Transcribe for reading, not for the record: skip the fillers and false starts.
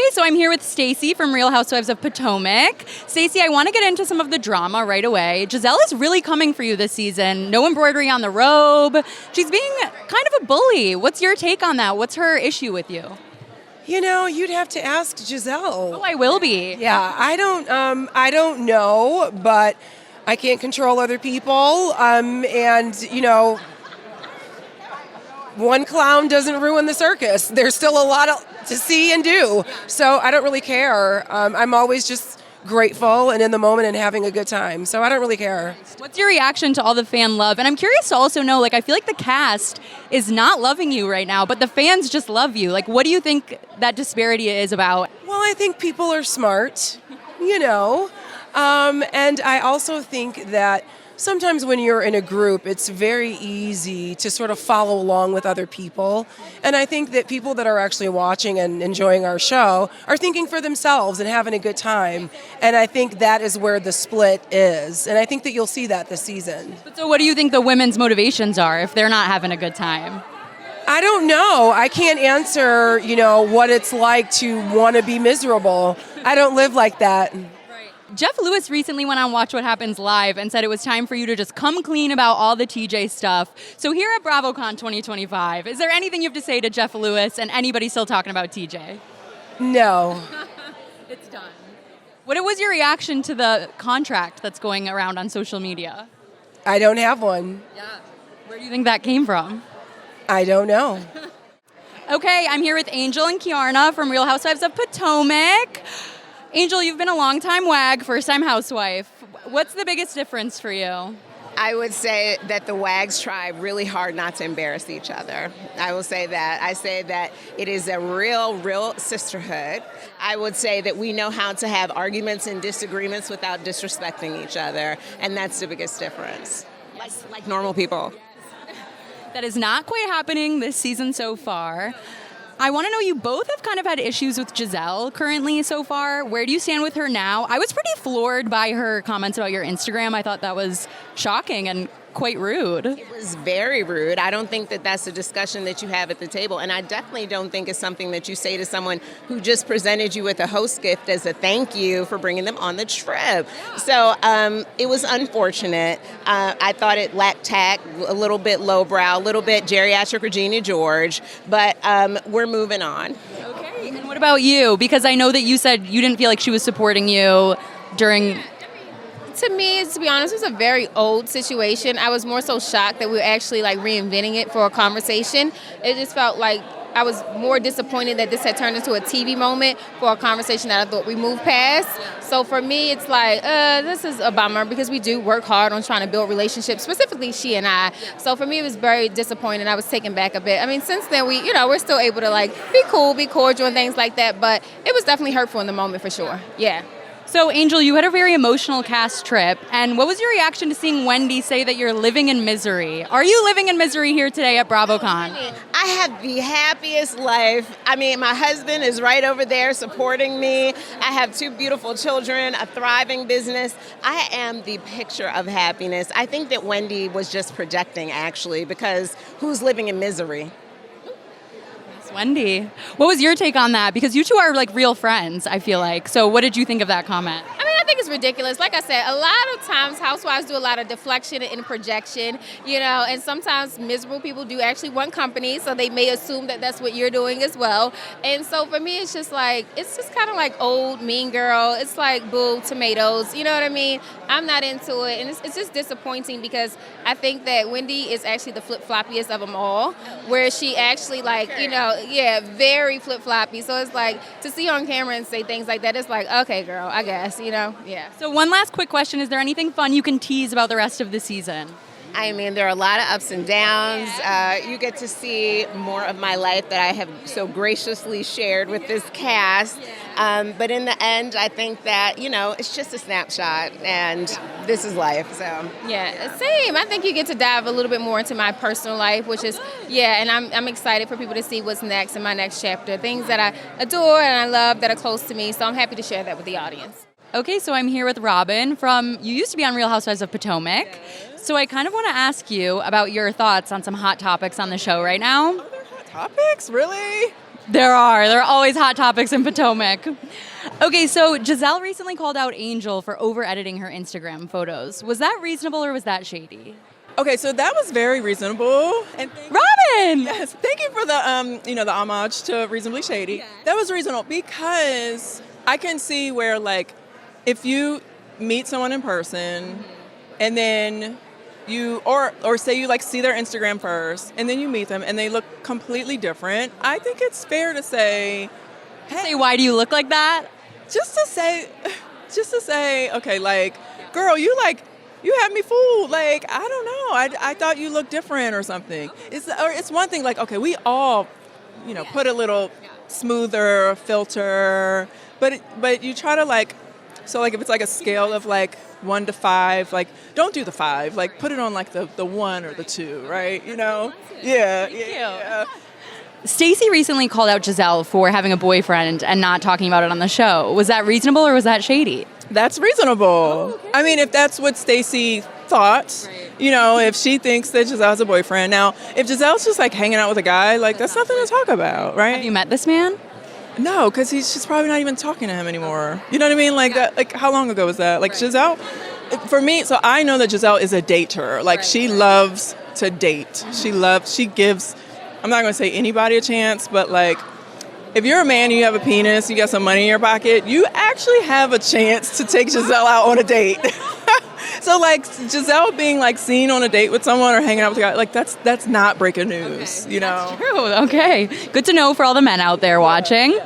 Okay, so I'm here with Stacy from Real Housewives of Potomac. Stacy, I want to get into some of the drama right away. Gizelle is really coming for you this season. No embroidery on the robe. She's being kind of a bully. What's your take on that? What's her issue with you? You know, you'd have to ask Gizelle. Oh, I will be. Yeah, I don't know, but I can't control other people. And you know, one clown doesn't ruin the circus. There's still a lot to see and do. So I don't really care. I'm always just grateful and in the moment and having a good time. So I don't really care. What's your reaction to all the fan love? And I'm curious to also know, I feel like the cast is not loving you right now, but the fans just love you. What do you think that disparity is about? Well, I think people are smart, you know. And I also think that sometimes when you're in a group, it's very easy to sort of follow along with other people. And I think that people that are actually watching and enjoying our show are thinking for themselves and having a good time. And I think that is where the split is. And I think that you'll see that this season. So what do you think the women's motivations are if they're not having a good time? I don't know. I can't answer, what it's like to want to be miserable. I don't live like that. Jeff Lewis recently went on Watch What Happens Live and said it was time for you to just come clean about all the TJ stuff. So here at BravoCon 2025, is there anything you have to say to Jeff Lewis and anybody still talking about TJ? No. It's done. What was your reaction to the contract that's going around on social media? I don't have one. Yeah. Where do you think that came from? I don't know. Okay, I'm here with Angel and Kiana from Real Housewives of Potomac. Angel, you've been a long-time WAG, first-time housewife. What's the biggest difference for you? I would say that the WAGs try really hard not to embarrass each other. I will say that. I say that it is a real sisterhood. I would say that we know how to have arguments and disagreements without disrespecting each other, and that's the biggest difference. Like normal people. That is not quite happening this season so far. I want to know, you both have kind of had issues with Gizelle currently so far. Where do you stand with her now? I was pretty floored by her comments about your Instagram. I thought that was shocking and quite rude. It was very rude. I don't think that that's a discussion that you have at the table, and I definitely don't think it's something that you say to someone who just presented you with a host gift as a thank you for bringing them on the trip. So it was unfortunate. I thought it lacked tact, a little bit lowbrow, a little bit geriatric Regina George, but we're moving on. Okay, and what about you? Because I know that you said you didn't feel like she was supporting you during... To me, to be honest, it was a very old situation. I was more so shocked that we were actually reinventing it for a conversation. It just felt like I was more disappointed that this had turned into a TV moment for a conversation that I thought we moved past. So for me, it's this is a bummer because we do work hard on trying to build relationships, specifically she and I. So for me, it was very disappointing. I was taken back a bit. I mean, since then, we're still able to be cool, be cordial and things like that. But it was definitely hurtful in the moment for sure. Yeah. So, Angel, you had a very emotional cast trip, and what was your reaction to seeing Wendy say that you're living in misery? Are you living in misery here today at BravoCon? I have the happiest life. I mean, my husband is right over there supporting me. I have 2 beautiful children, a thriving business. I am the picture of happiness. I think that Wendy was just projecting, actually, because who's living in misery? Wendy, what was your take on that? Because you two are real friends, I feel like. So what did you think of that comment? I think it's ridiculous. Like I said, a lot of times housewives do a lot of deflection and projection, and sometimes miserable people do actually want company, so they may assume that that's what you're doing as well. And so for me, it's just kind of like old Mean Girl. It's like boo, tomatoes, you know what I mean? I'm not into it, and it's just disappointing because I think that Wendy is actually the flip-floppiest of them all, where she actually very flip-floppy. So it's to see on camera and say things like that, it's okay, girl, I guess, Yeah. So one last quick question. Is there anything fun you can tease about the rest of the season? I mean, there are a lot of ups and downs. You get to see more of my life that I have so graciously shared with this cast. But in the end, I think that, it's just a snapshot, and this is life. So yeah, same. I think you get to dive a little bit more into my personal life, which is, and I'm excited for people to see what's next in my next chapter. Things that I adore and I love that are close to me. So I'm happy to share that with the audience. Okay, so I'm here with Robin you used to be on Real Housewives of Potomac. So I kind of want to ask you about your thoughts on some hot topics on the show right now. Oh, they're hot topics? Really? There are always hot topics in Potomac. Okay, so Gizelle recently called out Angel for over-editing her Instagram photos. Was that reasonable or was that shady? Okay, so that was very reasonable. And Robin! yes, thank you for the the homage to Reasonably Shady. Yes. That was reasonable because I can see where like if you meet someone in person and then you or say you like see their Instagram first and then you meet them and they look completely different, I think it's fair to say, Say, why do you look like that? just to say, okay, like, girl, you had me fooled. Like, I don't know. I thought you looked different or something. It's one thing, like, okay, we all, put a little smoother filter, but you try to like, so like if it's like a scale of like 1 to 5, like don't do the 5, like put it on like the 1 or the 2, right? Yeah. Stacy recently called out Gizelle for having a boyfriend and not talking about it on the show. Was that reasonable or was that shady? That's reasonable. Okay. I mean, if that's what Stacy thought, if she thinks that Gizelle has a boyfriend. Now, if Giselle's just like hanging out with a guy, like that's nothing to talk about, right? Have you met this man? No, because she's probably not even talking to him anymore. You know what I mean? Like that. Like how long ago was that? Like Gizelle, for me. So I know that Gizelle is a dater. Like she loves to date. She gives. I'm not going to say anybody a chance, but like, if you're a man and you have a penis, you got some money in your pocket, you actually have a chance to take Gizelle out on a date. So like Gizelle being like seen on a date with someone or hanging out with a guy, like that's not breaking news, True. Okay. Good to know for all the men out there watching.